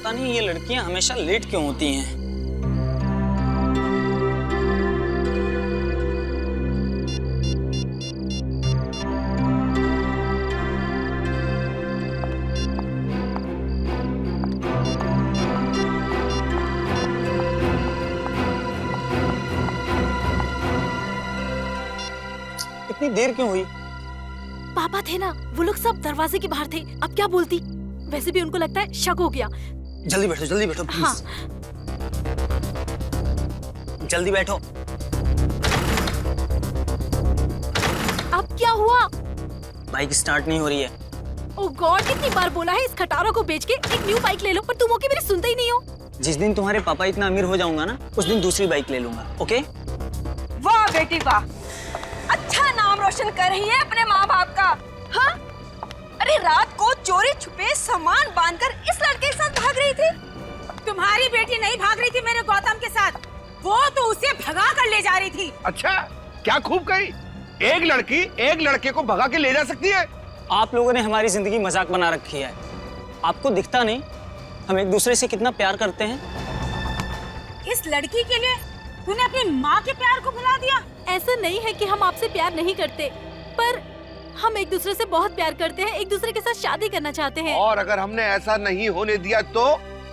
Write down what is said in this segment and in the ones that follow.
पता नहीं ये लड़कियां हमेशा लेट क्यों होती हैं। इतनी देर क्यों हुई? पापा थे ना, वो लोग सब दरवाजे के बाहर थे। अब क्या बोलती? वैसे भी उनको लगता है शक हो गया। जल्दी बैठो प्लीज। हाँ। जल्दी बैठो। अब क्या हुआ? बाइक स्टार्ट नहीं हो रही है। ओह गॉड, कितनी बार बोला है इस खटारा को बेच के एक न्यू बाइक ले लो, पर तुम ओके मेरी सुनते ही नहीं हो। जिस दिन तुम्हारे पापा इतना अमीर हो जाऊंगा ना, उस दिन दूसरी बाइक ले लूंगा। ओके? वाह बेटी वाह, अच्छा नाम रोशन कर रही है अपने माँ बाप का। हाँ? अरे रात को चोरी छुपे सामान बांधकर इस लड़के के साथ भाग रही थी। तुम्हारी बेटी नहीं भाग रही थी मेरे गौतम के साथ, वो तो उसे भगा कर ले जा रही थी। अच्छा, क्या खूब कही। एक लड़की एक लड़के को भगा के ले जा सकती है? आप लोगों ने हमारी जिंदगी मजाक बना रखी है। आपको दिखता नहीं हम एक दूसरे से कितना प्यार करते हैं? इस लड़की के लिए तूने अपनी माँ के प्यार को भुला दिया। ऐसा नहीं है कि हम आपसे प्यार नहीं करते, पर हम एक दूसरे से बहुत प्यार करते हैं, एक दूसरे के साथ शादी करना चाहते हैं। और अगर हमने ऐसा नहीं होने दिया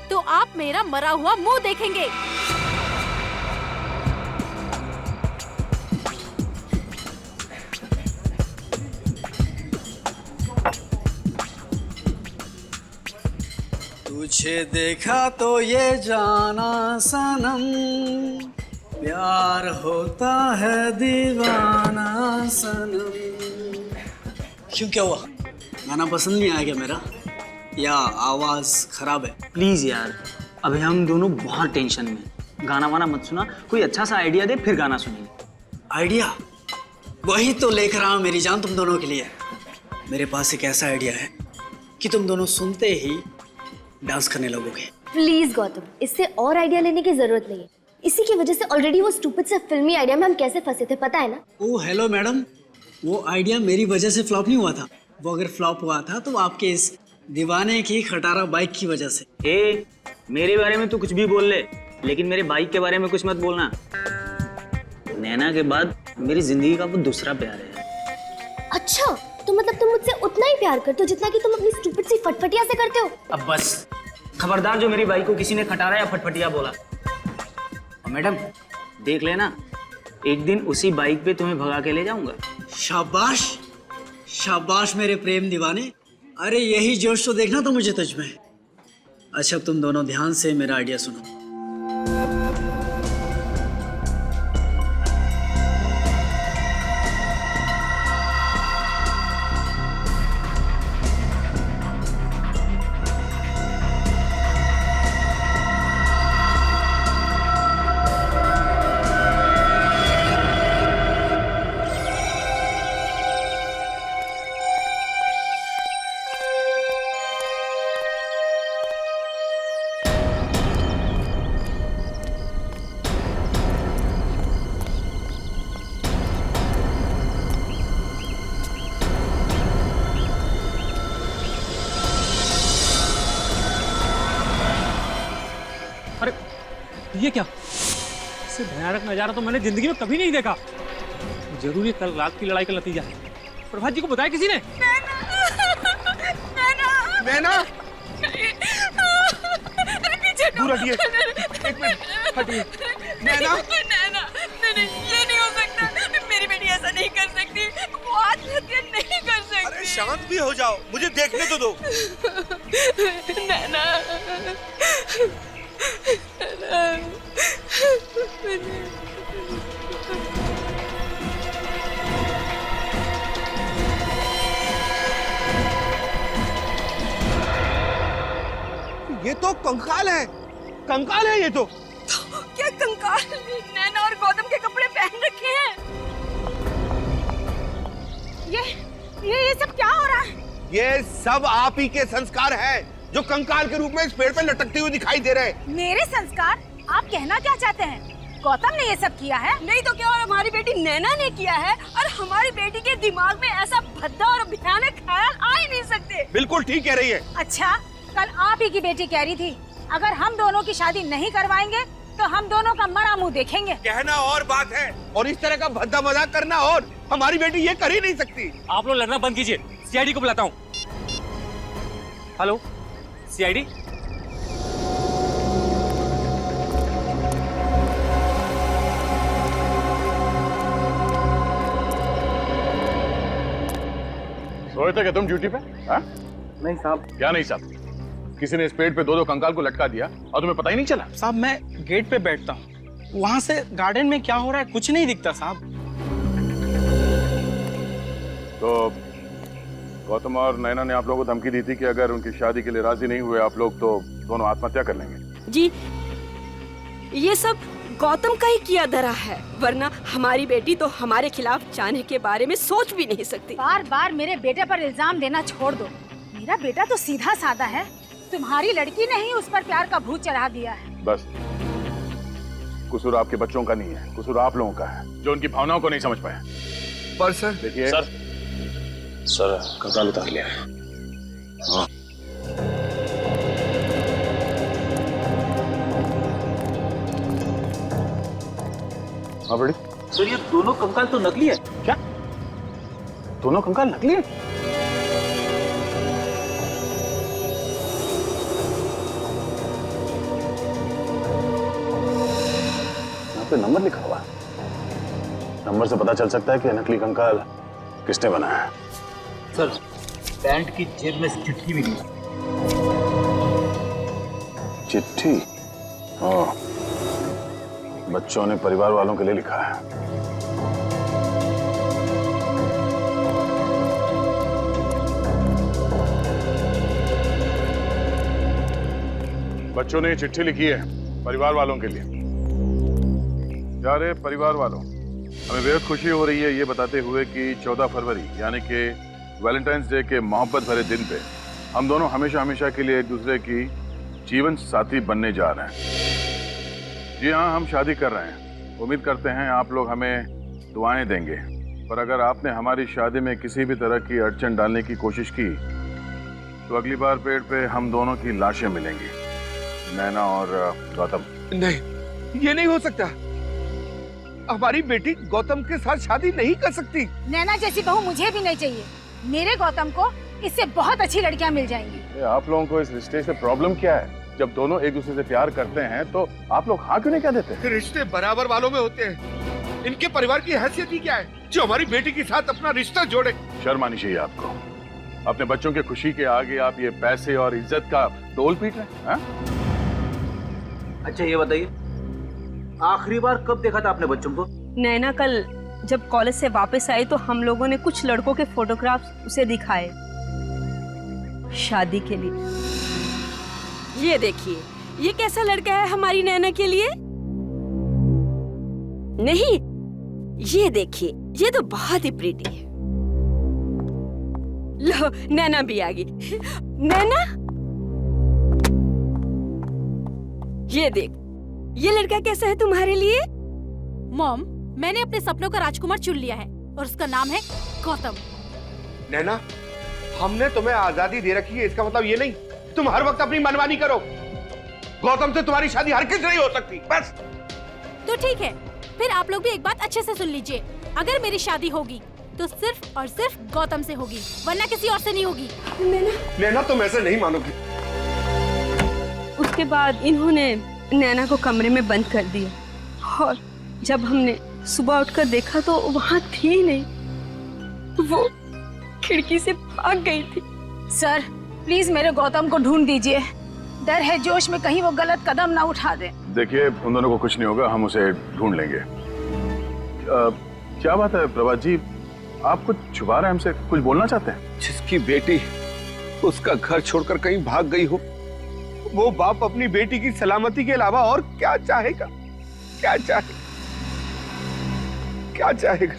तो आप मेरा मरा हुआ मुंह देखेंगे। तुझे देखा तो ये जाना सनम, प्यार होता है दीवाना सनम। क्यों, क्या हुआ? गाना पसंद नहीं आया क्या मेरा, या आवाज खराब है? प्लीज यार, अभी हम दोनों बहुत टेंशन में। गाना वाना मत सुना, कोई अच्छा सा आइडिया दे फिर गाना सुनेंगे। आइडिया? वही तो लेकर आया मेरी जान तुम दोनों के लिए। मेरे पास एक ऐसा आइडिया है कि तुम दोनों सुनते ही डांस करने लगोगे। प्लीज गौतम, इससे और आइडिया लेने की जरूरत नहीं है। इसी की वजह से ऑलरेडी वो स्टूपिड से फिल्मी आइडिया में हम कैसे फंसे थे, पता है ना? ओ हेलो मैडम, वो आइडिया मेरी वजह से फ्लॉप नहीं हुआ था। वो अगर फ्लॉप हुआ था तो आपके इस दीवाने की खटारा बाइक की वजह से। ए, मेरे बारे में तू कुछ भी बोल ले, लेकिन मेरे बाइक के बारे में कुछ मत बोलना। नैना के बाद मेरी जिंदगी का वो दूसरा प्यार है। अच्छा, तो मतलब तुम मुझसे उतना ही प्यार करते हो जितना कि तुम अपनी स्टूपिड सी फटफटिया से करते हो? अब बस खबरदार जो मेरी बाइक को किसी ने खटारा या फटफटिया बोला। और मैडम देख लेना, एक दिन उसी बाइक पे तुम्हें भगा के ले जाऊंगा। शाबाश शाबाश मेरे प्रेम दीवाने। अरे यही जोश तो देखना तो मुझे तुझ में। अच्छा, तुम दोनों ध्यान से मेरा आइडिया सुनो। ये क्या? इससे भयानक नजारा तो मैंने जिंदगी में कभी नहीं देखा। जरूर ये कल रात की लड़ाई का नतीजा है। प्रभात जी को बताया किसी ने? नैना, पीछे दूर हटिए, एक मिनट हटिए। नैना, नहीं, ये नहीं हो सकता। मेरी बेटी ऐसा नहीं कर सकती, वो आत्महत्या नहीं कर सकती। अरे शांत भी हो जाओ, मुझे देखने तो दो। नैना, ये तो कंकाल है, कंकाल है ये तो। क्या कंकाल? नैना और गौतम के कपड़े पहन रखे हैं। ये सब क्या हो रहा है? ये सब आप ही के संस्कार हैं, जो कंकाल के रूप में इस पेड़ पे लटकते हुए दिखाई दे रहे हैं। मेरे संस्कार? आप कहना क्या चाहते हैं? गौतम ने ये सब किया है? नहीं तो क्या, और हमारी बेटी नैना ने किया है। और हमारी बेटी के दिमाग में ऐसा भद्दा और भयानक ख्याल आ ही नहीं सकते। बिल्कुल ठीक कह रही है। अच्छा, कल आप ही की बेटी कह रही थी अगर हम दोनों की शादी नहीं करवाएंगे तो हम दोनों का मरा मुंह देखेंगे। कहना और बात है और इस तरह का भद्दा मजाक करना और। हमारी बेटी ये कर ही नहीं सकती। आप लोग लड़ना बंद कीजिए, सीआईडी को बुलाता हूँ। Hello CID. सोए थे क्या तुम ड्यूटी पे? हाँ? नहीं साहब। क्या नहीं साहब? किसी ने इस पेड़ पे दो कंकाल को लटका दिया और तुम्हें पता ही नहीं चला? साहब मैं गेट पे बैठता हूँ, वहां से गार्डन में क्या हो रहा है कुछ नहीं दिखता साहब। तो गौतम और नैना ने आप लोगों को धमकी दी थी कि अगर उनकी शादी के लिए राजी नहीं हुए आप लोग तो दोनों आत्महत्या कर लेंगे। जी ये सब गौतम का ही किया धरा है, वरना हमारी बेटी तो हमारे खिलाफ जाने के बारे में सोच भी नहीं सकती। बार बार मेरे बेटे पर इल्जाम देना छोड़ दो। मेरा बेटा तो सीधा साधा है, तुम्हारी लड़की ने ही उस पर प्यार का भूत चढ़ा दिया है। बस कसूर आपके बच्चों का नहीं है, कसूर आप लोगों का है जो उनकी भावनाओं को नहीं समझ पाए। पर सर देखिए सर कंकाल उतार लिया। हाँ। हाँ बड़ी सर ये दोनों कंकाल तो नकली है। क्या? दोनों कंकाल नकली है? यहाँ पे नंबर लिखा हुआ है, नंबर से पता चल सकता है कि नकली कंकाल किसने बनाया है। सर पैंट की जेब में चिट्ठी मिली। चिट्ठी? हाँ, बच्चों ने परिवार वालों के लिए लिखा है। बच्चों ने चिट्ठी लिखी है परिवार वालों के लिए। प्यारे परिवार वालों, हमें बेहद खुशी हो रही है ये बताते हुए कि 14 फरवरी यानी कि वैलेंटाइंस डे के मोहब्बत भरे दिन पे हम दोनों हमेशा हमेशा के लिए एक दूसरे की जीवन साथी बनने जा रहे हैं। जी हाँ, हम शादी कर रहे हैं। उम्मीद करते हैं आप लोग हमें दुआएं देंगे, पर अगर आपने हमारी शादी में किसी भी तरह की अड़चन डालने की कोशिश की तो अगली बार पेड़ पे हम दोनों की लाशें मिलेंगी, नैना और गौतम। नहीं, ये नहीं हो सकता। हमारी बेटी गौतम के साथ शादी नहीं कर सकती। नैना जैसी बहू मुझे भी नहीं चाहिए। मेरे गौतम को इससे बहुत अच्छी लड़कियां मिल जाएंगी। आप लोगों को इस रिश्ते से प्रॉब्लम क्या है? जब दोनों एक दूसरे से प्यार करते हैं तो आप लोग हाँ क्यों नहीं कह देते? रिश्ते बराबर वालों में होते हैं। इनके परिवार की हैसियत ही क्या है जो हमारी बेटी के साथ अपना रिश्ता जोड़े? शर्म आनी चाहिए आपको। अपने बच्चों की खुशी के आगे आप ये पैसे और इज्जत का डोल पीट रहे हैं। अच्छा ये बताइए, आखिरी बार कब देखा था आपने बच्चों को? नैना कल जब कॉलेज से वापस आई तो हम लोगों ने कुछ लड़कों के फोटोग्राफ्स उसे दिखाए शादी के लिए। ये देखिए, ये कैसा लड़का है हमारी नैना के लिए? नहीं, ये देखिए, ये तो बहुत ही प्रीटी है। लो नैना भी आ गई। नैना, ये देख, ये लड़का कैसा है तुम्हारे लिए? मॉम, मैंने अपने सपनों का राजकुमार चुन लिया है और उसका नाम है गौतम। नैना, हमने तुम्हें आजादी दे रखी है, इसका मतलब ये नहीं तुम हर वक्त अपनी मनमानी करो। गौतम से तुम्हारी शादी हर किस नहीं हो सकती। बस तो ठीक है, फिर आप लोग भी एक बात अच्छे से सुन लीजिए। अगर मेरी शादी होगी तो सिर्फ और सिर्फ गौतम से होगी, वरना किसी और से नहीं होगी। नैना तुम ऐसे नहीं मानोगी। उसके बाद इन्होंने नैना को कमरे में बंद कर दिया और जब हमने सुबह उठकर देखा तो वहाँ थी ही नहीं। वो खिड़की से भाग गई थी। सर प्लीज मेरे गौतम को ढूंढ दीजिए। डर है जोश में कहीं वो गलत कदम ना उठा दे। देखिए, उन दोनों को कुछ नहीं होगा, हम उसे ढूंढ लेंगे। क्या बात है प्रभात जी, आप कुछ छुपा रहे हैं हमसे, कुछ बोलना चाहते हैं? जिसकी बेटी उसका घर छोड़कर कहीं भाग गई हो, वो बाप अपनी बेटी की सलामती के अलावा और क्या चाहेगा? क्या चाहेगा? क्या चाहेगा?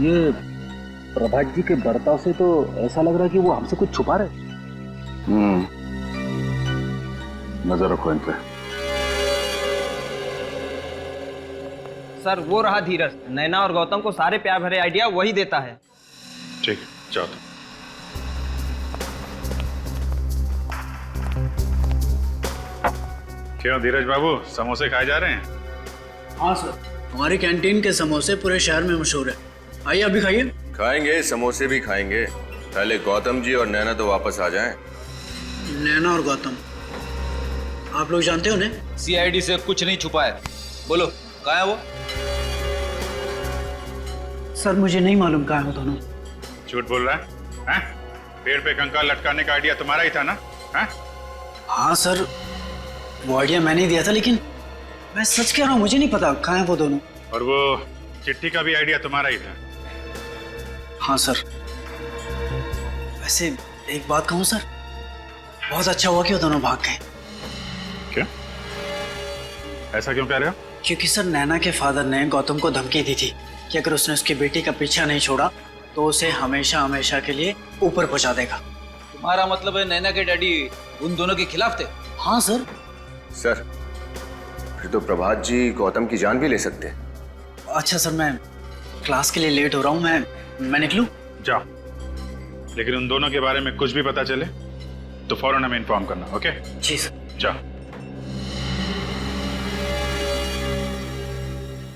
ये प्रभात जी के बर्ताव से तो ऐसा लग रहा है कि वो हमसे कुछ छुपा रहे। नजर रखो इन पे। सर वो रहा धीरज, नैना और गौतम को सारे प्यार भरे आइडिया वही देता है। ठीक है, जाओ तुम। क्यों धीरज बाबू, समोसे खाए जा रहे हैं? हाँ सर, हमारी कैंटीन के समोसे पूरे शहर में मशहूर है। आइए अभी खाइए। खाएंगे, समोसे भी खाएंगे। पहले गौतम जी और नैना तो वापस आ जाएं। नैना और गौतम, आप लोग जानते हो उन्हें? सीआईडी से कुछ नहीं छुपा है। बोलो कहाँ है वो? सर मुझे नहीं मालूम कहाँ है वो दोनों। झूठ बोल रहा है? हैं? पेड़ पे कंकाल लटकाने का आइडिया तुम्हारा ही था ना? हैं? हाँ सर, वो आइडिया मैंने ही दिया था, लेकिन मैं सच कह रहा हूँ, मुझे नहीं पता कहाँ है वो दोनों। और वो चिट्ठी का भी आइडिया तुम्हारा ही था? हाँ सर। वैसे एक बात कहूँ सर, बहुत अच्छा हुआ कि वो दोनों भाग गए। क्या? ऐसा क्यों कह रहे हो? क्योंकि सर नैना के फादर ने गौतम को धमकी दी थी कि अगर उसने उसकी बेटी का पीछा नहीं छोड़ा तो उसे हमेशा हमेशा के लिए ऊपर पहुंचा देगा। तुम्हारा मतलब है नैना के डैडी उन दोनों के खिलाफ थे? हाँ सर। सर फिर तो प्रभात जी गौतम की जान भी ले सकते हैं। अच्छा सर, मैं क्लास के लिए लेट हो रहा हूँ, मैं निकलूं? जाओ, लेकिन उन दोनों के बारे में कुछ भी पता चले तो फौरन हमें इन्फॉर्म करना। ओके? जी सर। जाओ।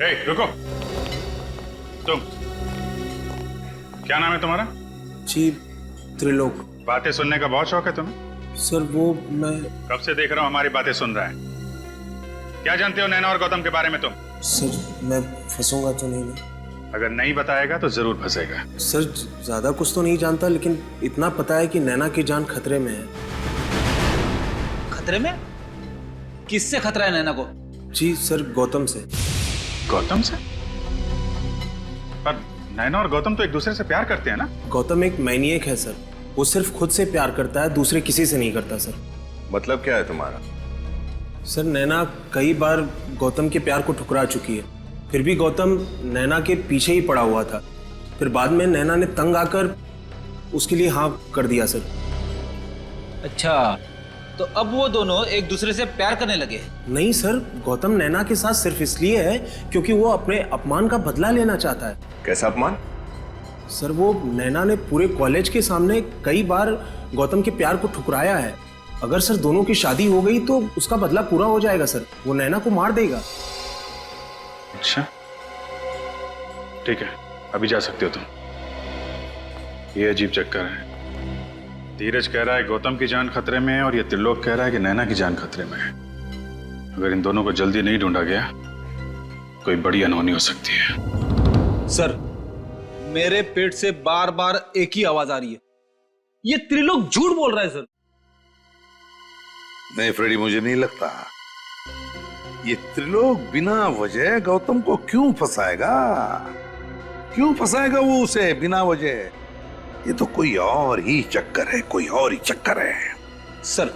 ए, रुको। तुम क्या नाम है तुम्हारा? जी त्रिलोक। बातें सुनने का बहुत शौक है तुम्हें? सर वो मैं कब से देख रहा हूं हमारी बातें सुन रहा है। क्या जानते हो नैना और गौतम के बारे में तुम? सर मैं फंसूंगा तो नहीं ना? अगर नहीं बताएगा तो जरूर फंसेगा। सर ज्यादा कुछ तो नहीं जानता, लेकिन इतना पता है कि नैना की जान खतरे में है। खतरे में? किससे खतरा है नैना को? जी सर, गौतम से। गौतम से? पर नैना और गौतम तो एक दूसरे से प्यार करते हैं ना? गौतम एक मैनिएक है सर, वो सिर्फ खुद से प्यार करता है, दूसरे किसी से नहीं करता सर। मतलब क्या है तुम्हारा? सर नैना कई बार गौतम के प्यार को ठुकरा चुकी है, फिर भी गौतम नैना के पीछे ही पड़ा हुआ था। फिर बाद में नैना ने तंग आकर उसके लिए हाँ कर दिया सर। अच्छा, तो अब वो दोनों एक दूसरे से प्यार करने लगे? नहीं सर, गौतम नैना के साथ सिर्फ इसलिए है क्योंकि वो अपने अपमान का बदला लेना चाहता है। कैसा अपमान? सर वो नैना ने पूरे कॉलेज के सामने कई बार गौतम के प्यार को ठुकराया है। अगर सर दोनों की शादी हो गई तो उसका बदला पूरा हो जाएगा सर, वो नैना को मार देगा। अच्छा ठीक है, अभी जा सकते हो तुम। ये अजीब चक्कर है। धीरज कह रहा है गौतम की जान खतरे में है और ये त्रिलोक कह रहा है कि नैना की जान खतरे में है। अगर इन दोनों को जल्दी नहीं ढूंढा गया कोई बड़ी अनहोनी हो सकती है। सर मेरे पेट से बार बार एक ही आवाज आ रही है, ये त्रिलोक झूठ बोल रहा है सर। नहीं फ्रेडी, मुझे नहीं लगता ये त्रिलोक बिना वजह गौतम को क्यों फंसाएगा। क्यों फंसाएगा वो उसे बिना वजह? ये तो कोई और ही चक्कर है, कोई और ही चक्कर है। सर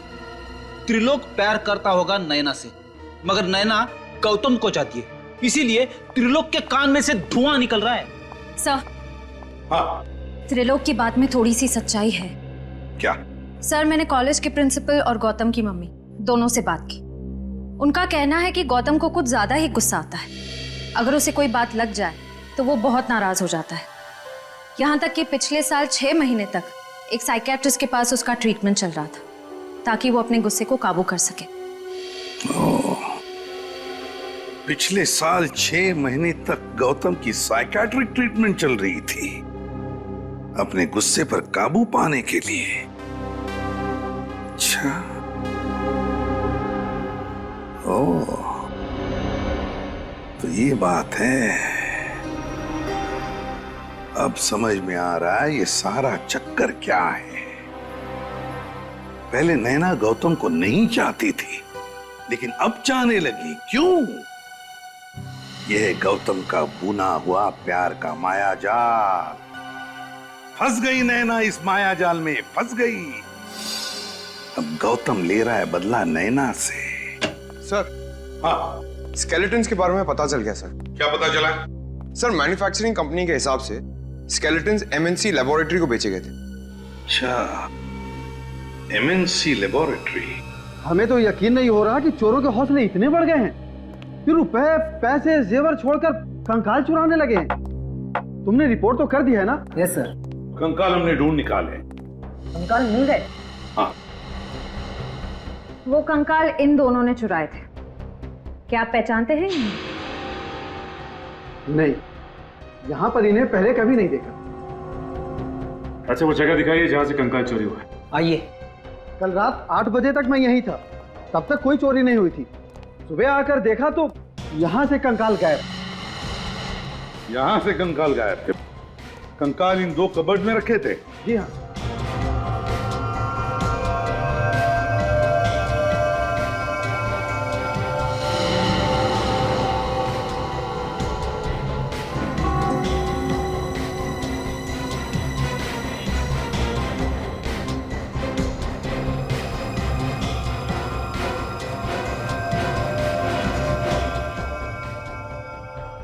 त्रिलोक प्यार करता होगा नैना से, मगर नैना गौतम को चाहती है, इसीलिए त्रिलोक के कान में से धुआं निकल रहा है। सर हाँ त्रिलोक की बात में थोड़ी सी सच्चाई है। क्या? सर मैंने कॉलेज के प्रिंसिपल और गौतम की मम्मी दोनों से बात की। उनका कहना है कि गौतम को कुछ ज्यादा ही गुस्सा आता है। अगर उसे कोई बात लग जाए तो वो बहुत नाराज हो जाता है। यहाँ तक कि पिछले साल 6 महीने तक एक साइकियाट्रिस्ट के पास उसका ट्रीटमेंट चल रहा था ताकि वो अपने गुस्से को काबू कर सके। पिछले साल 6 महीने तक गौतम की साइकियाट्रिक ट्रीटमेंट चल रही थी अपने गुस्से पर काबू पाने के लिए। अच्छा, ओह तो ये बात है। अब समझ में आ रहा है ये सारा चक्कर क्या है। पहले नैना गौतम को नहीं चाहती थी, लेकिन अब चाहने लगी। क्यों? यह गौतम का बुना हुआ प्यार का माया जाल। फंस गई नैना, इस माया जाल में फंस गई। अब गौतम ले रहा है बदला नैना से। सर हाँ, स्केलेटन्स के बारे में पता चल गया सर। क्या पता चला? सर मैन्युफैक्चरिंग कंपनी के हिसाब से स्केलेटन्स एमएनसी लेबोरेटरी को बेचे गए थे। अच्छा, एमएनसी लेबोरेटरी। हमें तो यकीन नहीं हो रहा कि चोरों के हौसले इतने बढ़ गए हैं कि रुपए पैसे जेवर छोड़कर कंकाल चुराने लगे हैं। तुमने रिपोर्ट तो कर दी है ना? Yes sir. कंकाल हमने ढूंढ निकाले। कंकाल मिल गए? हाँ। वो कंकाल इन दोनों ने चुराए थे। क्या आप पहचानते हैं? नहीं, यहाँ पर इन्हें पहले कभी नहीं देखा। अच्छा, वो जगह दिखाइए जहाँ से कंकाल चोरी हुआ है। आइए। कल रात 8 बजे तक मैं यहीं था, तब तक कोई चोरी नहीं हुई थी। सुबह आकर देखा तो यहाँ से कंकाल गायब। यहाँ से कंकाल गायब थे? कंकाल इन 2 कबर्ड में रखे थे? जी हाँ।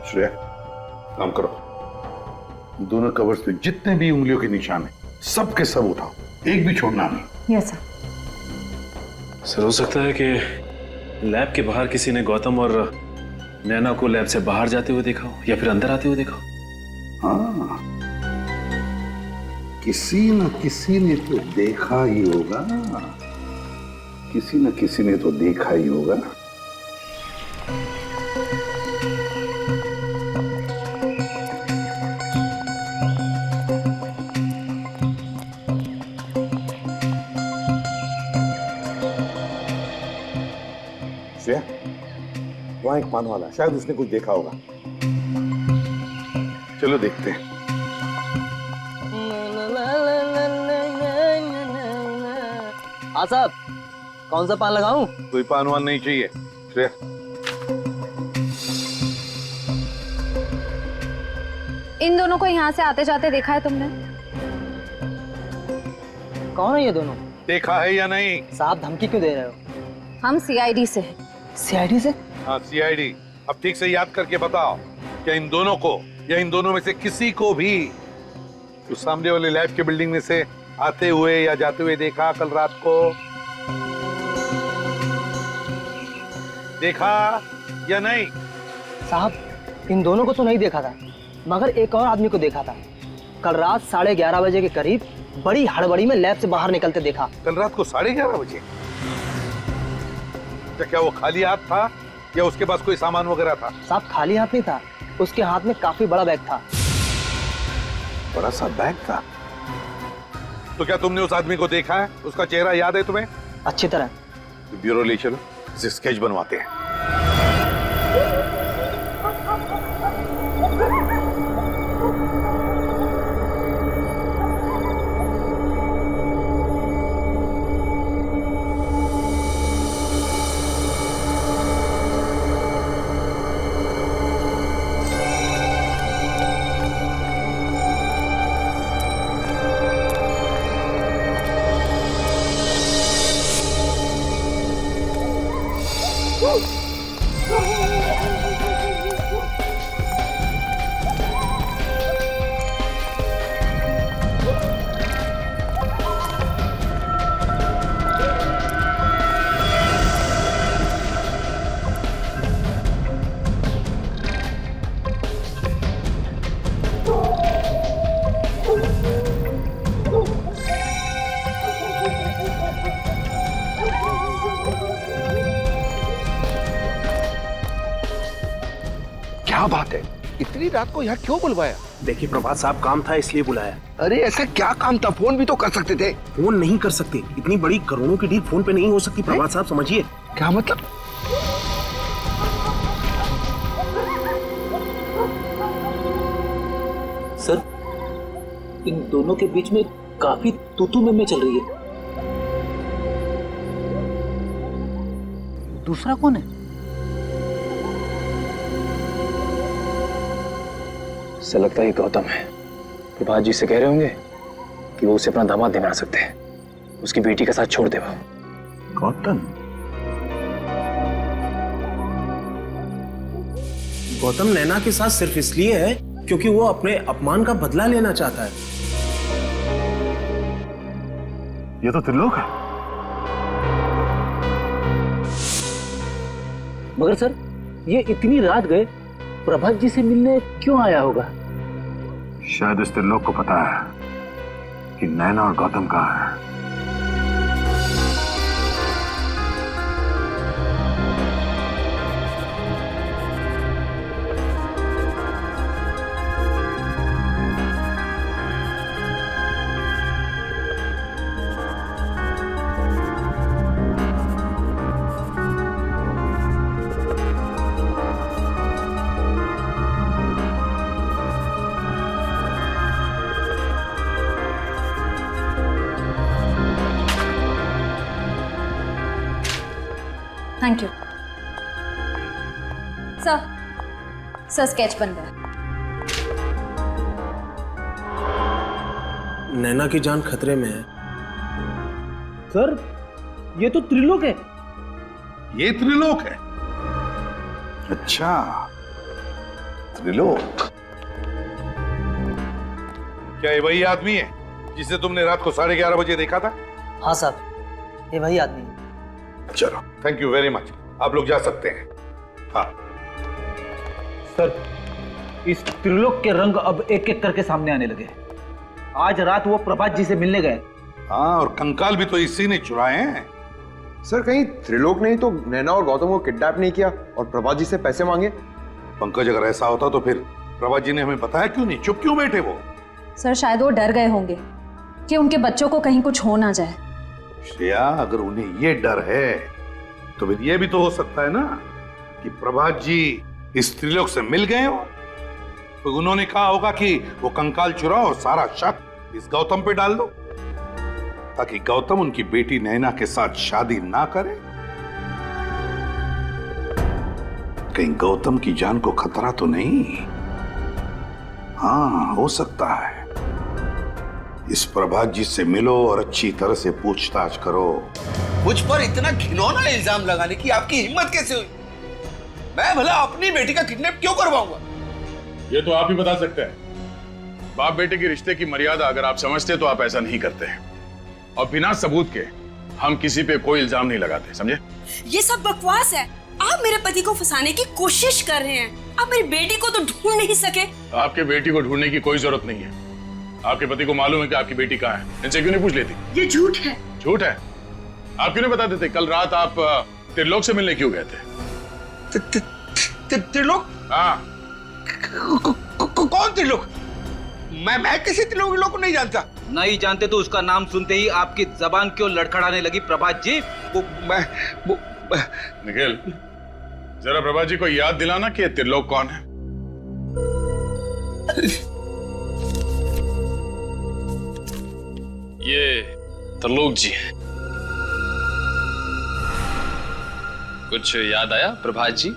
श्रेया, काम करो। दोनों कवर्स पे जितने भी उंगलियों के निशान हैं, सब के सब उठाओ, एक भी छोड़ना नहीं। Yes sir. सर, हो सकता है कि लैब के बाहर किसी ने गौतम और नैना को लैब से बाहर जाते हुए देखा हो या फिर अंदर आते हुए देखा हो। हाँ, किसी न किसी ने तो देखा ही होगा, किसी न किसी ने तो देखा ही होगा। वहां एक पान वाला, शायद उसने कुछ देखा होगा। चलो देखते हैं। हाँ साहब, कौन सा पान लगाऊं? कोई पान वान नहीं चाहिए। श्रेया, इन दोनों को यहाँ से आते जाते देखा है तुमने? कौन है ये दोनों? देखा है या नहीं? साहब धमकी क्यों दे रहे हो? हम सीआईडी से हैं। सीआईडी से? हाँ, सीआईडी। अब ठीक से याद करके बताओ, क्या इन दोनों को या इन दोनों में से किसी को भी उस सामने वाले लैब के बिल्डिंग में से आते हुए या जाते हुए देखा कल रात को? देखा या नहीं? साहब, इन दोनों को तो नहीं देखा था, मगर एक और आदमी को देखा था। कल रात 11:30 बजे के करीब बड़ी हड़बड़ी में लैब से बाहर निकलते देखा। कल रात को 11:30 बजे? क्या वो खाली हाथ था या उसके पास कोई सामान वगैरह था? साहब खाली हाथ नहीं था, उसके हाथ में काफी बड़ा बैग था। बड़ा सा बैग था? तो क्या तुमने उस आदमी को देखा है? उसका चेहरा याद है तुम्हें? अच्छी तरह। ब्यूरो ले चलो, इसे स्केच बनवाते हैं। क्या बात है, इतनी रात को यहाँ क्यों बुलवाया? देखिए प्रभात साहब, काम था इसलिए बुलाया। अरे ऐसा क्या काम था? फोन भी तो कर सकते थे। फोन नहीं कर सकते, इतनी बड़ी करोड़ों की डील फोन पे नहीं हो सकती प्रभात साहब, समझिए। क्या मतलब? सर, इन दोनों के बीच में काफी तू-तू में चल रही है। दूसरा कौन है? ऐसा लगता है गौतम है। प्रभात जी से कह रहे होंगे कि वो उसे अपना दामाद नहीं बना सकते, उसकी बेटी के साथ छोड़ दे। वो गौतम नैना के साथ सिर्फ इसलिए है क्योंकि वो अपने अपमान का बदला लेना चाहता है। ये तो त्रिलोक है। मगर सर, ये इतनी रात गए प्रभात जी से मिलने क्यों आया होगा? शायद इस त्रिलोक को पता है कि नैना और गौतम कहाँ हैं। थैंक यू सर स्केच बन गया। नैना की जान खतरे में है। सर ये तो त्रिलोक है। ये त्रिलोक है? अच्छा, त्रिलोक। क्या ये वही आदमी है जिसे तुमने रात को 11:30 बजे देखा था? हाँ साहब, ये वही आदमी है। चलो, थैंक यू वेरी मच, आप लोग जा सकते हैं। हाँ सर, इस त्रिलोक के रंग अब एक एक करके सामने आने लगे। आज रात वो प्रभात जी से मिलने गए। हाँ, और कंकाल भी तो इसी ने चुराए हैं। सर कहीं त्रिलोक ने ही तो नैना और गौतम को किडनैप नहीं किया और प्रभात जी से पैसे मांगे? पंकज, अगर ऐसा होता तो फिर प्रभात जी ने हमें बताया क्यों नहीं? चुप क्यों बैठे वो? सर शायद वो डर गए होंगे कि उनके बच्चों को कहीं कुछ हो ना जाए। श्रेया, अगर उन्हें ये डर है तो फिर ये भी तो हो सकता है ना कि प्रभात जी इस त्रिलोक से मिल गए हो, तो उन्होंने कहा होगा कि वो कंकाल चुराओ और सारा शक इस गौतम पे डाल दो, ताकि गौतम उनकी बेटी नैना के साथ शादी ना करे। कहीं गौतम की जान को खतरा तो नहीं? हाँ, हो सकता है। इस प्रभात जी से मिलो और अच्छी तरह से पूछताछ करो। मुझ पर इतना घिनौना इल्जाम लगाने की आपकी हिम्मत कैसे हुई? मैं भला अपनी बेटी का किडनैप क्यों करवाऊंगा? ये तो आप ही बता सकते हैं। बाप बेटे के रिश्ते की मर्यादा अगर आप समझते तो आप ऐसा नहीं करते हैं, और बिना सबूत के हम किसी पे कोई इल्जाम नहीं लगाते, समझे? ये सब बकवास है। आप मेरे पति को फंसाने की कोशिश कर रहे हैं। आप मेरी बेटी को तो ढूंढ नहीं सके। आपके बेटी को ढूंढने की कोई जरूरत नहीं है। आपके पति को मालूम है कि आपकी बेटी कहाँ है, इनसे क्यों नहीं पूछ लेती? ये झूठ है। झूठ है? आप क्यों नहीं बता देते? कल रात आप त्रिलोक से मिलने क्यों गए थे? त्रिलोक? हाँ। कौन त्रिलोक? मैं किसी त्रिलोक को नहीं जानता। नहीं जानते तो उसका नाम सुनते ही आपकी जबान क्यों लड़खड़ाने लगी प्रभात जी? निखिल, जरा प्रभात जी को याद दिलाना कि त्रिलोक कौन है। ये त्रिलोक जी हैं। कुछ याद आया प्रभात जी?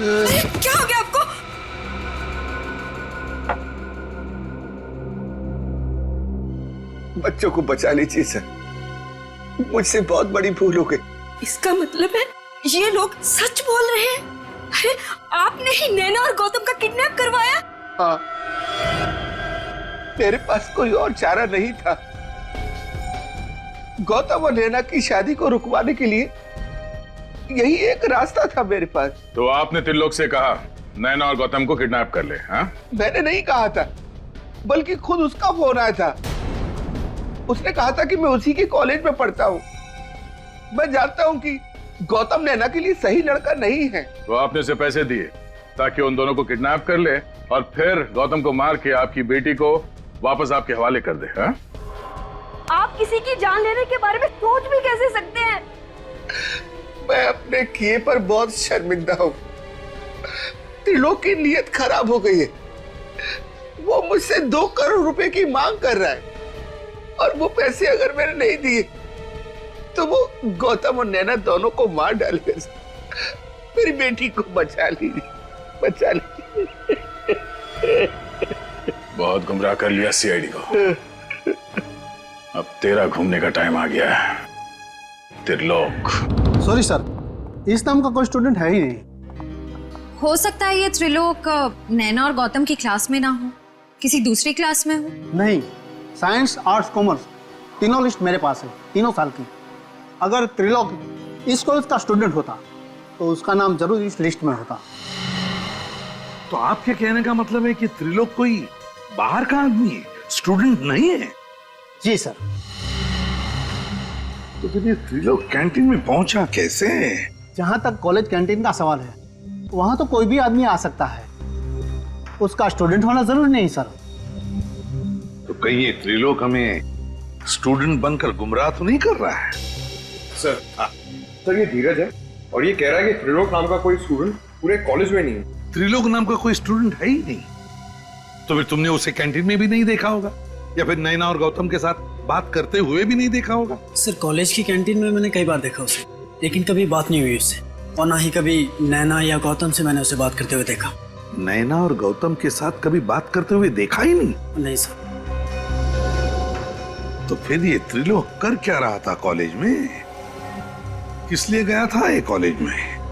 क्या हो गया आपको? बच्चों को बचा लीजिए सर, मुझसे बहुत बड़ी भूल हो गई। इसका मतलब है ये लोग सच बोल रहे हैं? अरे आपने ही नैना और गौतम का किडनैप करवाया? हाँ, मेरे पास कोई और चारा नहीं था। गौतम और नैना की शादी को रुकवाने के लिए यही एक रास्ता था मेरे पास। तो आपने त्रिलोक से कहा नैना और गौतम को किडनैप कर ले? हाँ, मैंने नहीं कहा था, बल्कि खुद उसका फोन आया था। उसने कहा था कि मैं उसी के कॉलेज में पढ़ता हूँ। मैं जानता हूँ कि गौतम नैना के लिए सही लड़का नहीं है। तो आपने उसे पैसे दिए ताकि उन दोनों को किडनैप कर ले और फिर गौतम को मार के आपकी बेटी को वापस आपके हवाले कर दे? हाँ? आप किसी की जान लेने के बारे में सोच भी कैसे सकते हैं? मैं अपने किए पर बहुत शर्मिंदा हूँ। त्रिलोक की नीयत खराब हो गई है। वो मुझसे 2 करोड़ रुपए की मांग कर रहा है, और वो पैसे अगर मैंने नहीं दिए तो वो गौतम और नैना दोनों को मार डालेगा। मेरी बेटी को बचा लीजिए, बचा लीजिए। बहुत गुमराह कर लिया सीआईडी को। अब तेरा घूमने का टाइम आ गया है, त्रिलोक। सॉरी सर, इस नाम का कोई स्टूडेंट है ही नहीं। हो सकता है ये त्रिलोक नैना और गौतम की क्लास में ना हो, किसी दूसरी क्लास में हो। नहीं, साइंस आर्ट्स कॉमर्स तीनों लिस्ट मेरे पास है, 3 साल की। अगर त्रिलोक इस कॉलेज का स्टूडेंट होता तो उसका नाम जरूर इस लिस्ट में होता। तो आपके कहने का मतलब है कि त्रिलोक कोई बाहर का आदमी है, स्टूडेंट नहीं है? जी सर। तो फिर ये त्रिलोक कैंटीन में पहुंचा कैसे? जहां तक कॉलेज कैंटीन का सवाल है, वहां तो कोई भी आदमी आ सकता है, उसका स्टूडेंट होना जरूरी नहीं सर। तो कहीं ये त्रिलोक हमें स्टूडेंट बनकर गुमराह तो नहीं कर रहा है? सर ये धीरज है और ये कह रहा है कि त्रिलोक नाम का कोई स्टूडेंट पूरे कॉलेज में नहीं है। त्रिलोक नाम का कोई स्टूडेंट है ही नहीं। तो फिर तुमने उसे कैंटीन में भी नहीं देखा होगा, या फिर नैना और गौतम के साथ बात करते हुए भी नहीं देखा होगा? सर कॉलेज की कैंटीन में मैंने कई बार देखा उसे, लेकिन कभी बात नहीं हुई उससे, और ना ही कभी नैना या गौतम से मैंने उसे बात करते हुए देखा। नैना और गौतम के साथ कभी बात करते हुए देखा ही नहीं? नहीं सर। तो फिर ये त्रिलोक कर क्या रहा था कॉलेज में? किस लिए गया था ये कॉलेज में?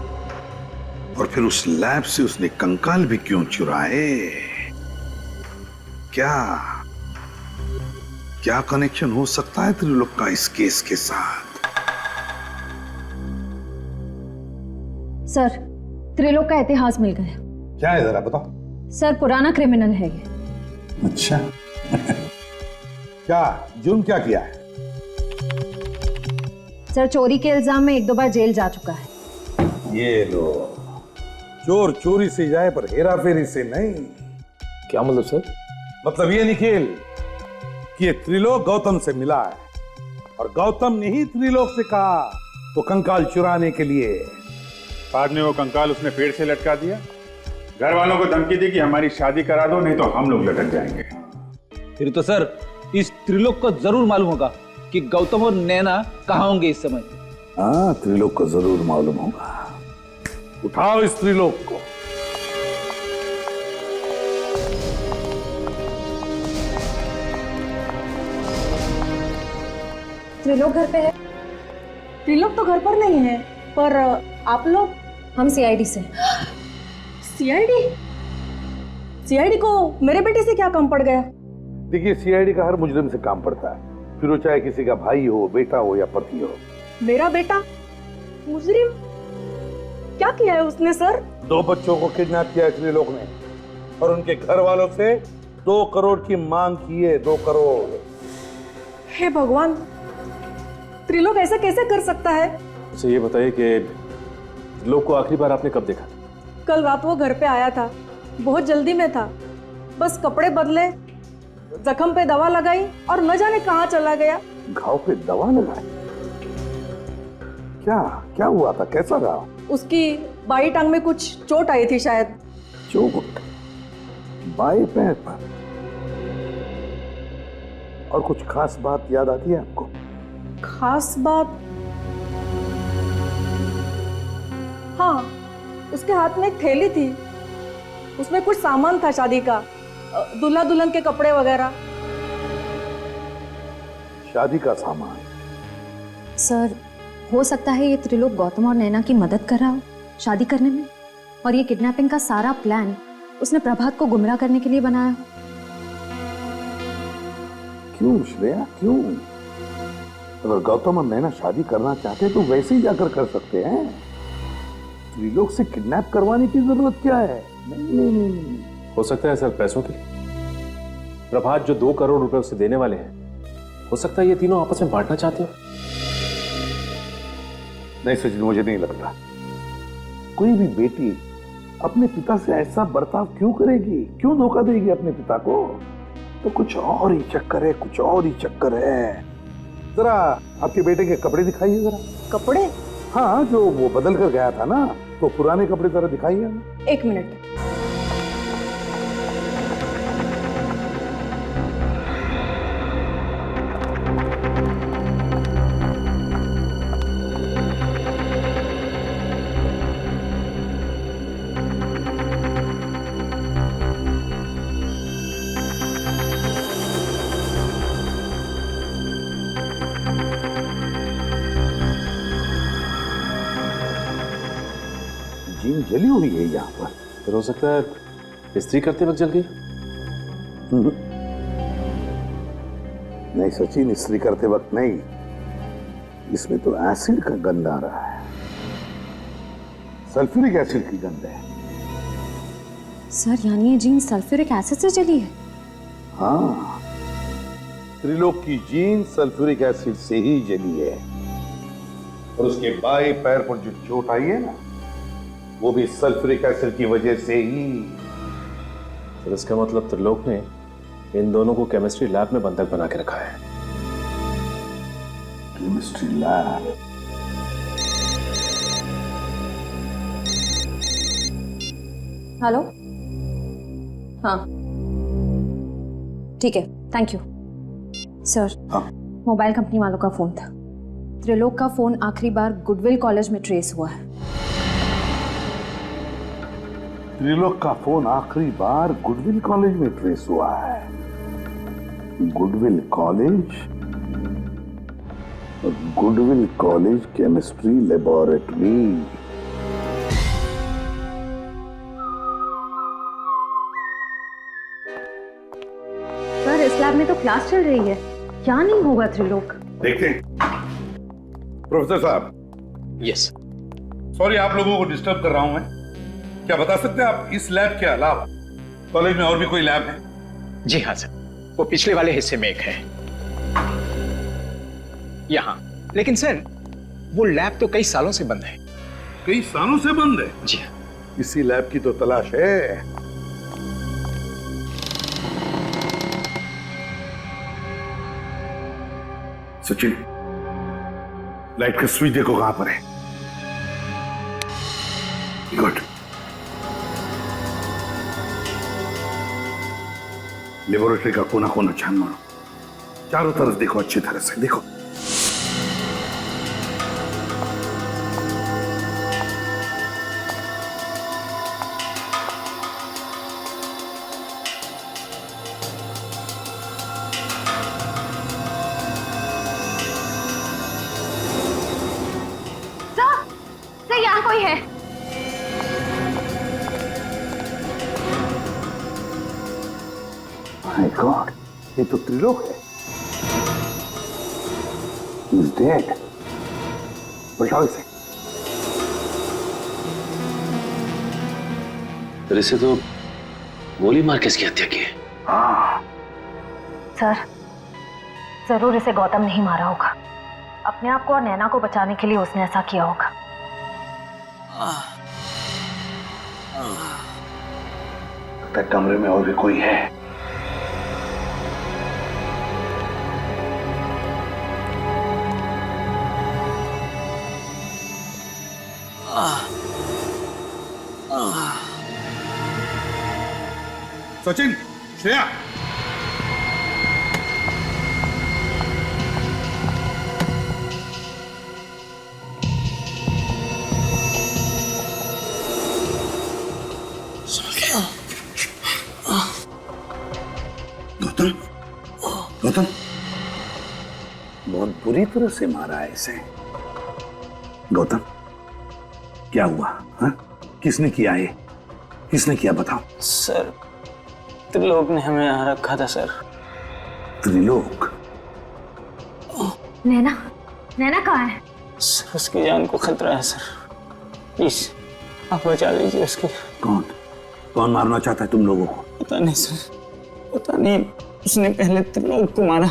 और फिर उस लैब से उसने कंकाल भी क्यों चुराए? क्या कनेक्शन हो सकता है त्रिलोक का इस केस के साथ? सर, त्रिलोक का इतिहास मिल गया। क्या है जरा बताओ। सर पुराना क्रिमिनल है ये। अच्छा क्या जुर्म क्या किया है? सर चोरी के इल्जाम में 1-2 बार जेल जा चुका है। ये लो, चोर चोरी से जाए पर हेरा फेरी से नहीं। क्या मतलब सर? मतलब ये निखिल कि ये त्रिलोक गौतम से मिला है और गौतम ने ही त्रिलोक से कहा वो कंकाल चुराने के लिए। बाद में वो कंकाल उसने पेड़ से लटका दिया, घर वालों को धमकी दी कि हमारी शादी करा दो नहीं तो हम लोग लटक जाएंगे। फिर तो सर इस त्रिलोक को जरूर मालूम होगा कि गौतम और नैना कहाँ होंगे इस समय। हाँ, त्रिलोक को जरूर मालूम होगा। उठाओ इस त्रिलोक को। त्रिलोक घर पे है? त्रिलोक तो घर पर नहीं है, पर आप लोग? हम सीआईडी से। सीआईडी? सीआईडी को मेरे बेटे से क्या काम पड़ गया? देखिए, सीआईडी का हर मुजरिम से काम पड़ता है, फिर वो चाहे किसी का भाई हो, बेटा हो या पति हो। मेरा बेटा मुजरिम? क्या किया है उसने सर? 2 बच्चों को किडनैप किया है त्रिलोक ने और उनके घर वालों से 2 करोड़ की मांग की है। 2 करोड़। हे भगवान, त्रिलोक ऐसा कैसे कर सकता है? अच्छा ये बताइए कि त्रिलोक को आखिरी बार आपने कब देखा? कल रात वो घर पे आया था, बहुत जल्दी में था, बस कपड़े बदले, जख्म पे दवा लगाई और न जाने कहाँ चला गया। घाव पे दवा लगाई? क्या हुआ था? कैसा रहा? उसकी बाई टांग में कुछ चोट आई थी शायद। चोट बाएं पैर पर? और कुछ खास बात याद आती है आपको? खास बात? हाँ, उसके हाथ में एक थैली थी, उसमें कुछ सामान था शादी का, दूल्हा दुल्हन के कपड़े वगैरह। शादी का सामान? सर हो सकता है ये त्रिलोक गौतम और नैना की मदद कर रहा हो शादी करने में, और ये किडनैपिंग का सारा प्लान उसने प्रभात को गुमराह करने के लिए बनाया हो। क्यों श्रेया, क्यों? अगर गौतम और नैना शादी करना चाहते तो वैसे ही जाकर कर सकते हैं। त्रिलोक से किडनैप करवाने की जरूरत क्या है? नहीं। हो सकता है सर पैसों के लिए। प्रभात जो 2 करोड़ रुपए उसे देने वाले हैं, हो सकता है ये तीनों आपस में बांटना चाहते हो। नहीं सचिन, मुझे नहीं लगता कोई भी बेटी अपने पिता से ऐसा बर्ताव क्यों करेगी, क्यों धोखा देगी अपने पिता को। तो कुछ और ही चक्कर है, कुछ और ही चक्कर है। जरा आपके बेटे के कपड़े दिखाइए जरा। कपड़े? हाँ, जो वो बदल कर गया था ना, तो पुराने कपड़े जरा दिखाइए हमें। 1 मिनट। जीन जली हुई है यहाँ पर। फिर हो सकता है इस्त्री करते वक्त जल गई। नहीं सचिन, इस्त्री करते वक्त नहीं, इसमें तो एसिड का गंध आ रहा है, सल्फ्यूरिक एसिड की गंध है। सर यानी ये जीन सल्फ्यूरिक एसिड से चली है? हाँ, त्रिलोक की जीन सल्फ्यूरिक एसिड से ही जली है। और उसके बाएं पैर पर जो चोट आई है ना, वो भी सल्फ्यूरिक एसिड की वजह से ही। तो इसका मतलब त्रिलोक ने इन दोनों को केमिस्ट्री लैब में बंधक बना के रखा है। Chemistry lab? हेलो, हाँ ठीक है, thank you sir. Mobile company वालों का फोन था। त्रिलोक का फोन आखिरी बार गुडविल कॉलेज में ट्रेस हुआ है। त्रिलोक का फोन आखिरी बार गुडविल कॉलेज में ट्रेस हुआ है। गुडविल कॉलेज और goodwill college chemistry laboratory. Sir इस लैब में तो क्लास चल रही है, क्या नहीं होगा त्रिलोक? देखते हैं। प्रोफेसर साहब। यस। सॉरी आप लोगों को डिस्टर्ब कर रहा हूं मैं। क्या बता सकते हैं आप इस लैब के अलावा कॉलेज में और भी कोई लैब है? जी हाँ सर, वो पिछले वाले हिस्से में एक है यहाँ। लेकिन सर वो लैब तो कई सालों से बंद है। कई सालों से बंद है? जी हाँ। इसी लैब की तो तलाश है। सचिन, लाइट का स्विच देखो कहां पर है। गुड। लेबोरेटरी का कोना कोना छान मारो, चारों तरफ देखो, अच्छी तरह से देखो। सर यहाँ कोई है। माय गॉड, ये तो त्रिलोक है। He's dead. बचाओ इसे। फिर इसे तो गोली मार के इसकी हत्या की है। सर जरूर इसे गौतम नहीं मारा होगा। अपने आप को और नैना को बचाने के लिए उसने ऐसा किया होगा। लगता है कमरे में और भी कोई है। सचिन, श्रेया, गौतम, गौतम, बहुत बुरी तरह से मारा है इसे। गौतम, क्या हुआ? हाँ? किसने किया ये? किसने किया बताओ? सर त्रिलोक ने हमें यहाँ रखा था सर। त्रिलोक? नैना, नैना कहाँ है? सर उसकी जान को खतरा है सर, प्लीज आप बचा लीजिए उसकी। कौन? कौन मारना चाहता है तुम लोगों को? पता नहीं सर, पता नहीं। उसने पहले त्रिलोक को मारा,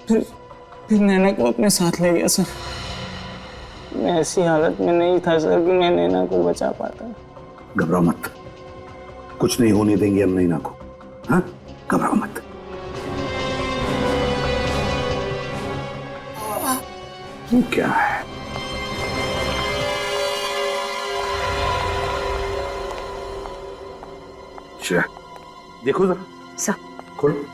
फिर नैना को अपने साथ ले गया सर। मैं ऐसी हालत में नहीं था सर कि मैं नैना को बचा पाता। घबराओ मत, कुछ नहीं होने देंगे हम नैना को। हाँ, घबराओ मत। ये क्या है? अच्छा, देखो जरा। सर खोलो।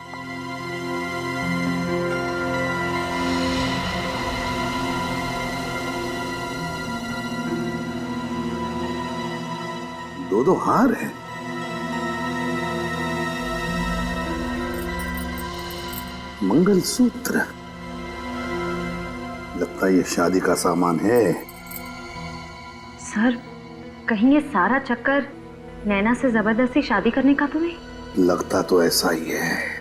दो हार है। मंगलसूत्र, लगता है ये शादी का सामान है। सर कहीं ये सारा चक्कर नैना से जबरदस्ती शादी करने का तो नहीं? लगता तो ऐसा ही है।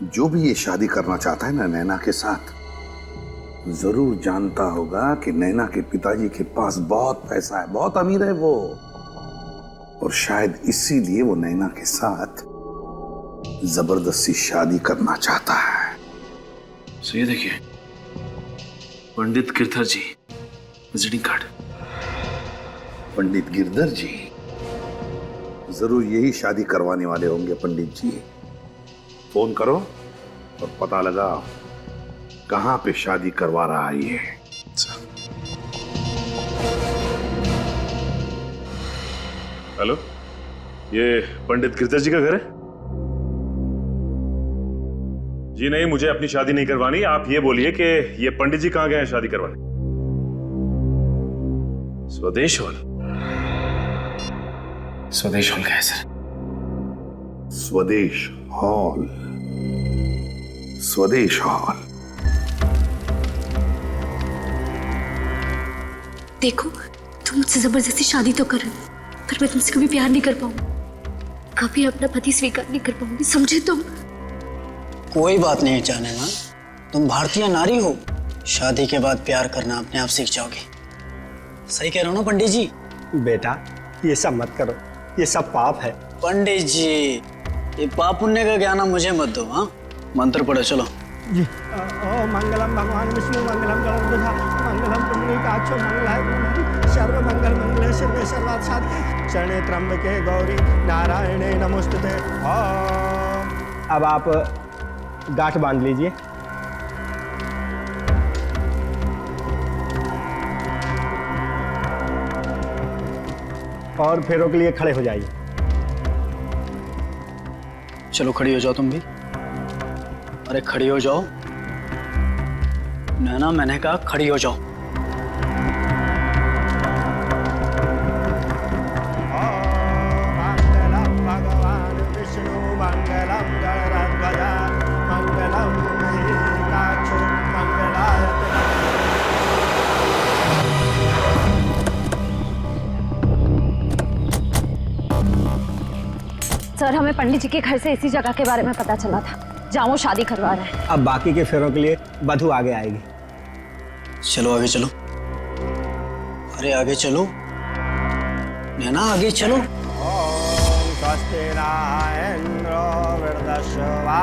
जो भी ये शादी करना चाहता है ना नैना के साथ, जरूर जानता होगा कि नैना के पिताजी के पास बहुत पैसा है, बहुत अमीर है वो। और शायद इसीलिए वो नैना के साथ जबरदस्ती शादी करना चाहता है। सो ये देखिए, पंडित गिरधर जी विजिटिंग कार्ड। पंडित गिरधर जी जरूर यही शादी करवाने वाले होंगे। पंडित जी, फोन करो और पता लगाओ कहां पे शादी करवा रहा है ये। हेलो, ये पंडित गिरधर जी का घर है? जी नहीं, मुझे अपनी शादी नहीं करवानी। आप ये बोलिए कि ये पंडित जी कहां गए हैं शादी करवाने? स्वदेश हॉल। स्वदेश हॉल का है सर। स्वदेश हॉल, स्वदेश हॉल। देखो, तुम मुझसे जबरदस्ती शादी तो कर रहे हो, पर मैं तुमसे कभी प्यार नहीं कर पाऊंगी, कभी अपना पति स्वीकार नहीं कर पाऊंगी, समझे तुम? कोई बात नहीं जाने ना, तुम भारतीय नारी हो, शादी के बाद प्यार करना अपने आप सीख जाओगे। सही कह रहे हो ना पंडित जी? बेटा ये सब मत करो, ये सब पाप है। पंडित जी, ये पाप पुण्य का ज्ञान मुझे मत दो। हाँ, मंत्र पढ़ो चलो। जी। ओ मंगलम भगवान विष्णु मंगलम गणपति मंगलम पुंडरीकाक्षो मंगलाय सर्व मंगल मंगले शिवे सर्वार्थ साधिके शरणे त्र्यंबके गौरी नारायणे नमोस्तुते। अब आप गांठ बांध लीजिए। और फेरों के लिए खड़े हो जाइए। चलो खड़ी हो जाओ तुम भी। अरे खड़ी हो जाओ। नैना, मैंने कहा खड़ी हो जाओ। मंगलम भगवान विष्णु मंगलम गणराध्वज मंगलम पुंडरीकाक्षो मंगलाय। सर, हमें पंडित जी के घर से इसी जगह के बारे में पता चला था जहाँ वो शादी करवा रहे हैं। अब बाकी के फेरों के लिए वधू आगे आएगी। चलो आगे चलो। अरे आगे चलो नैना, आगे चलो। ओम स्वस्ति न इंद्रो वृद्धश्रवा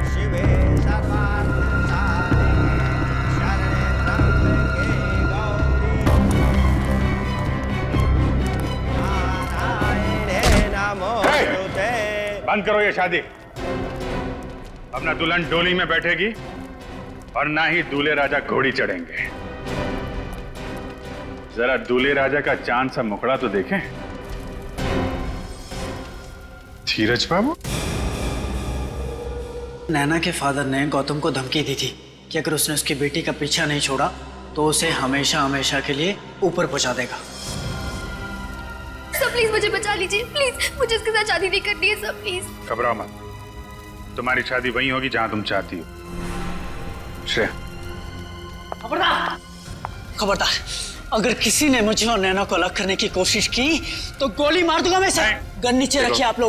शिवे सर्वार्थ साधिके शरणे त्र्यंबके गौरी नारायणे नमोस्तुते। बंद करो ये शादी। अब ना दुल्हन डोली में बैठेगी और ना ही दूल्हे राजा घोड़ी चढ़ेंगे। जरा दूल्हे राजा का चांद सा मुखड़ा तो देखें। धीरज बाबू, नैना के फादर ने गौतम को धमकी दी थी कि अगर उसने उसकी बेटी का पीछा नहीं छोड़ा तो उसे हमेशा हमेशा के लिए ऊपर पहुंचा देगा। सर प्लीज मुझे बचा लीजिए, प्लीज मुझे इसके साथ शादी नहीं करनी है सर, प्लीज। घबराओ मत, तुम्हारी शादी वहीं होगी जहां तुम चाहती हो। श्रेया, खबरदार, खबरदार, अगर किसी ने मुझे और नैना को अलग करने की कोशिश की तो गोली मार दूंगा मैं सर। गन नीचे रखिए आप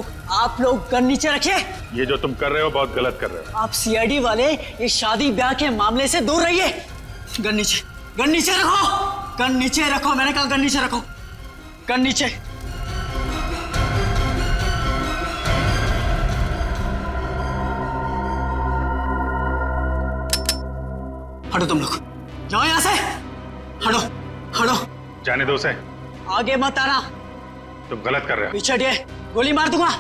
लोग गन नीचे रखिए। ये जो तुम कर रहे हो बहुत गलत कर रहे हो। आप सीआईडी वाले इस शादी ब्याह के मामले से दूर रहिए। गन नीचे रखो, गन नीचे रखो, मैंने कहा गन नीचे रखो, गन नीचे। हटो तुम लोग, जाओ यहां से, हटो हटो। जाने दो उसे, आगे मत आना। तुम गलत कर रहे हो। पीछे हटिए, गोली मार दूंगा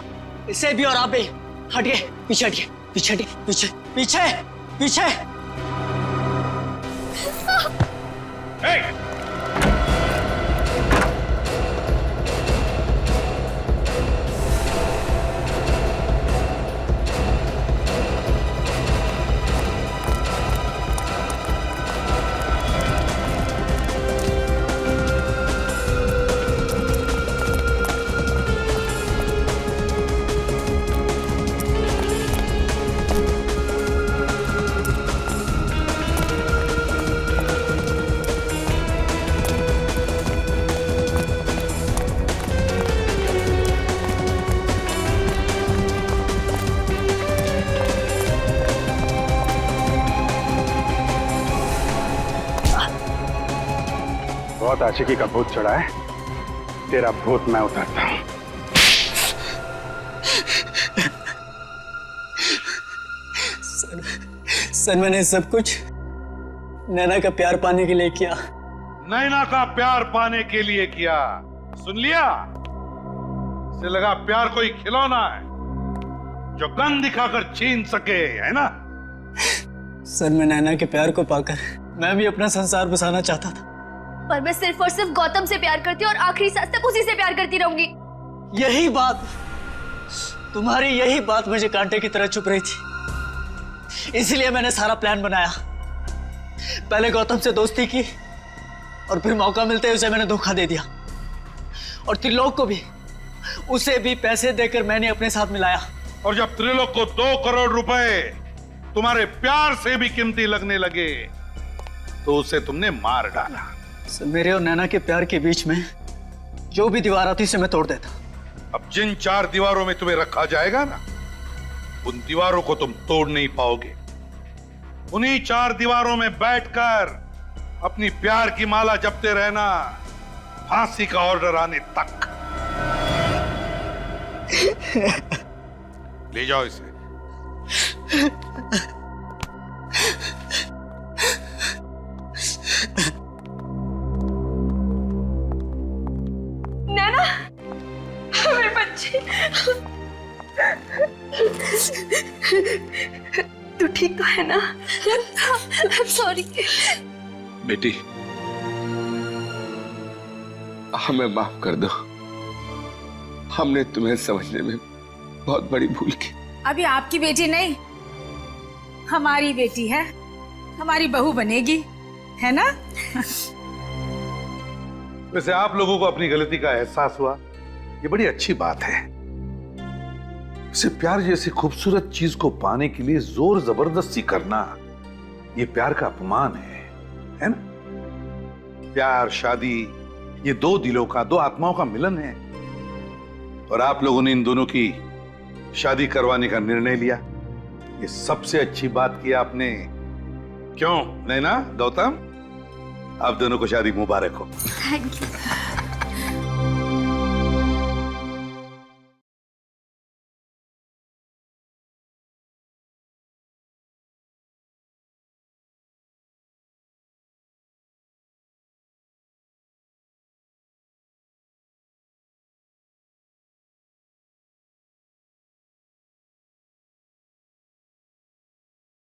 इसे भी और आप भी। हटिए, पीछे हटिए, पीछे हटिए, पीछे पीछे पीछे। बहुत आशिकी का भूत चढ़ा है, तेरा भूत मैं उतारता हूं। सर मैंने सब कुछ नैना का प्यार पाने के लिए किया। नैना का प्यार पाने के लिए किया, सुन लिया? इसे लगा प्यार कोई खिलौना है जो गन दिखाकर छीन सके, है ना? सर मैं नैना के प्यार को पाकर मैं भी अपना संसार बसाना चाहता था, पर मैं सिर्फ और सिर्फ गौतम से प्यार करती हूँ और आखिरी सांस तक उसी से प्यार करती रहूंगी। यही बात, तुम्हारी यही बात मुझे कांटे की तरह चुभ रही थी, इसलिए मैंने सारा प्लान बनाया। पहले गौतम से दोस्ती की और फिर मौका मिलते ही उसे मैंने धोखा दे दिया, और त्रिलोक को भी, उसे भी पैसे देकर मैंने अपने साथ मिलाया। और जब त्रिलोक को 2 करोड़ रुपए तुम्हारे प्यार से भी कीमती लगने लगे तो उसे तुमने मार डाला। सर मेरे और नैना के प्यार के बीच में जो भी दीवार आती उसे मैं तोड़ देता। अब जिन 4 दीवारों में तुम्हें रखा जाएगा ना, उन दीवारों को तुम तोड़ नहीं पाओगे। उन्हीं 4 दीवारों में बैठकर अपनी प्यार की माला जपते रहना, फांसी का ऑर्डर आने तक। ले जाओ इसे। नैना, मेरे बच्चे, तू ठीक तो है ना? सॉरी बेटी, हमें माफ कर दो, हमने तुम्हें समझने में बहुत बड़ी भूल की। अभी आपकी बेटी नहीं, हमारी बेटी है, हमारी बहू बनेगी, है ना? वैसे आप लोगों को अपनी गलती का एहसास हुआ, ये बड़ी अच्छी बात है। वैसे प्यार जैसी खूबसूरत चीज को पाने के लिए जोर जबरदस्ती करना, ये प्यार का अपमान है ना? प्यार, शादी, ये 2 दिलों का, 2 आत्माओं का मिलन है, और आप लोगों ने इन दोनों की शादी करवाने का निर्णय लिया। ये सबसे अच्छी बात की आपने। क्यों नैना, गौतम, आप दोनों को शादी मुबारक हो। Thank you.